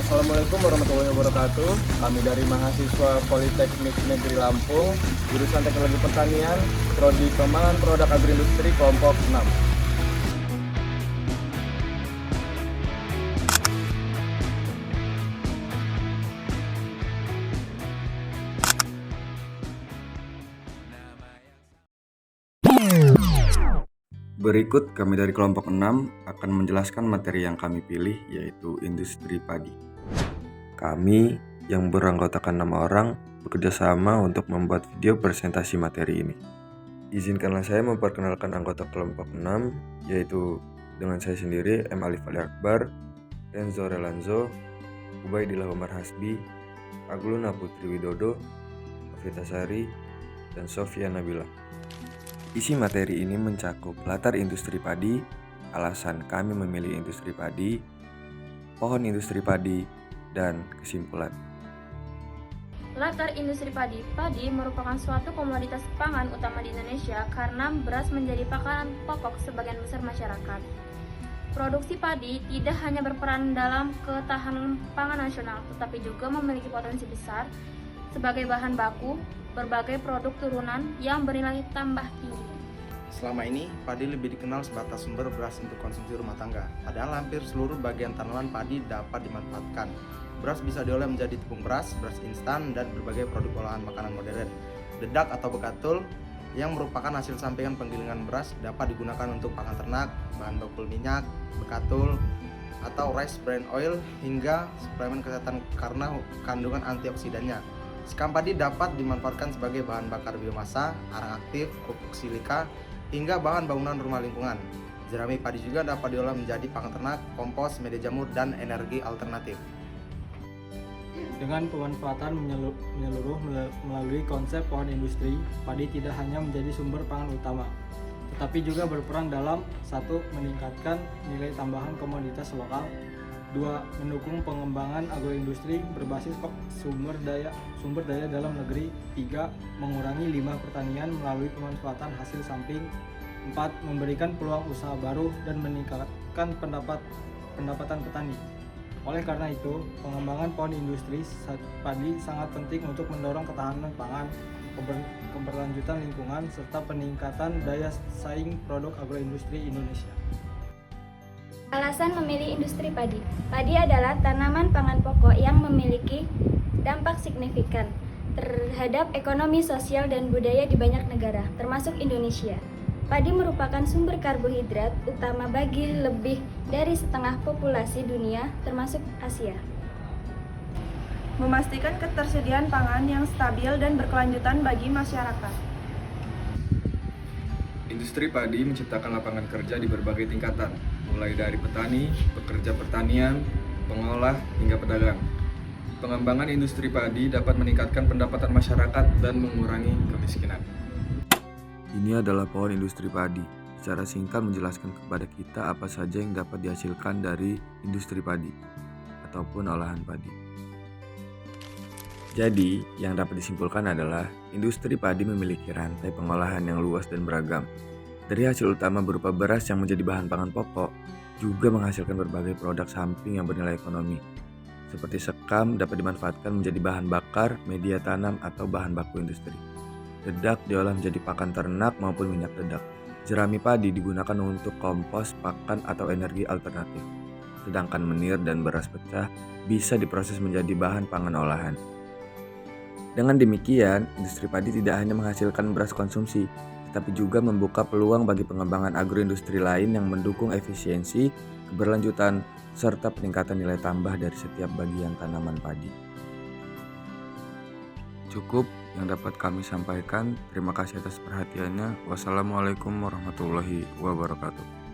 Assalamualaikum warahmatullahi wabarakatuh. Kami dari mahasiswa Politeknik Negeri Lampung, jurusan Teknologi Pertanian, Prodi Pengembangan Produk Agroindustri kelompok 6. Berikut kami dari kelompok 6 akan menjelaskan materi yang kami pilih, yaitu industri padi. Kami yang beranggotakan 6 orang bekerja sama untuk membuat video presentasi materi ini. Izinkanlah saya memperkenalkan anggota kelompok 6, yaitu dengan saya sendiri, M. Alif Ali Akbar, Renzo Relanzo, Ubaidillah Umar Hasbi, Agluna Putri Widodo, Afita Sari, dan Sofia Nabila. Isi materi ini mencakup latar industri padi, alasan kami memilih industri padi, pohon industri padi, dan kesimpulan. Latar industri padi. Padi merupakan suatu komoditas pangan utama di Indonesia karena beras menjadi pakanan pokok sebagian besar masyarakat. Produksi padi tidak hanya berperan dalam ketahanan pangan nasional, tetapi juga memiliki potensi besar sebagai bahan baku berbagai produk turunan yang bernilai tambah tinggi. Selama ini, padi lebih dikenal sebatas sumber beras untuk konsumsi rumah tangga. Padahal hampir seluruh bagian tanaman padi dapat dimanfaatkan. Beras bisa diolah menjadi tepung beras, beras instan, dan berbagai produk olahan makanan modern. Dedak atau bekatul yang merupakan hasil sampingan penggilingan beras dapat digunakan untuk pakan ternak, bahan baku minyak, bekatul, atau rice bran oil, hingga suplemen kesehatan karena kandungan antioksidannya. Sekam padi dapat dimanfaatkan sebagai bahan bakar biomasa, arang aktif, pupuk silika, hingga bahan bangunan rumah lingkungan. Jerami padi juga dapat diolah menjadi pakan ternak, kompos, media jamur, dan energi alternatif. Dengan pemanfaatan menyeluruh melalui konsep pohon industri, padi tidak hanya menjadi sumber pangan utama, tetapi juga berperan dalam 1. Meningkatkan nilai tambahan komoditas lokal, 2. Mendukung pengembangan agroindustri berbasis sumber daya dalam negeri, 3. Mengurangi limbah pertanian melalui pemanfaatan hasil samping, 4. Memberikan peluang usaha baru dan meningkatkan pendapatan petani. Oleh karena itu, pengembangan pohon industri padi sangat penting untuk mendorong ketahanan pangan, keberlanjutan lingkungan, serta peningkatan daya saing produk agroindustri Indonesia. Alasan memilih industri padi. Padi adalah tanaman pangan pokok yang memiliki dampak signifikan terhadap ekonomi, sosial, dan budaya di banyak negara, termasuk Indonesia. Padi merupakan sumber karbohidrat utama bagi lebih dari setengah populasi dunia, termasuk Asia. Memastikan ketersediaan pangan yang stabil dan berkelanjutan bagi masyarakat. Industri padi menciptakan lapangan kerja di berbagai tingkatan, mulai dari petani, pekerja pertanian, pengolah, hingga pedagang. Pengembangan industri padi dapat meningkatkan pendapatan masyarakat dan mengurangi kemiskinan. Ini adalah pohon industri padi. Secara singkat menjelaskan kepada kita apa saja yang dapat dihasilkan dari industri padi ataupun olahan padi. Jadi, yang dapat disimpulkan adalah industri padi memiliki rantai pengolahan yang luas dan beragam. Dari hasil utama berupa beras yang menjadi bahan pangan pokok, juga menghasilkan berbagai produk samping yang bernilai ekonomi. Seperti sekam dapat dimanfaatkan menjadi bahan bakar, media tanam, atau bahan baku industri. Dedak diolah menjadi pakan ternak maupun minyak dedak. Jerami padi digunakan untuk kompos, pakan, atau energi alternatif. Sedangkan menir dan beras pecah bisa diproses menjadi bahan pangan olahan. Dengan demikian, industri padi tidak hanya menghasilkan beras konsumsi, tetapi juga membuka peluang bagi pengembangan agroindustri lain yang mendukung efisiensi, keberlanjutan, serta peningkatan nilai tambah dari setiap bagian tanaman padi. Cukup yang dapat kami sampaikan. Terima kasih atas perhatiannya. Wassalamualaikum warahmatullahi wabarakatuh.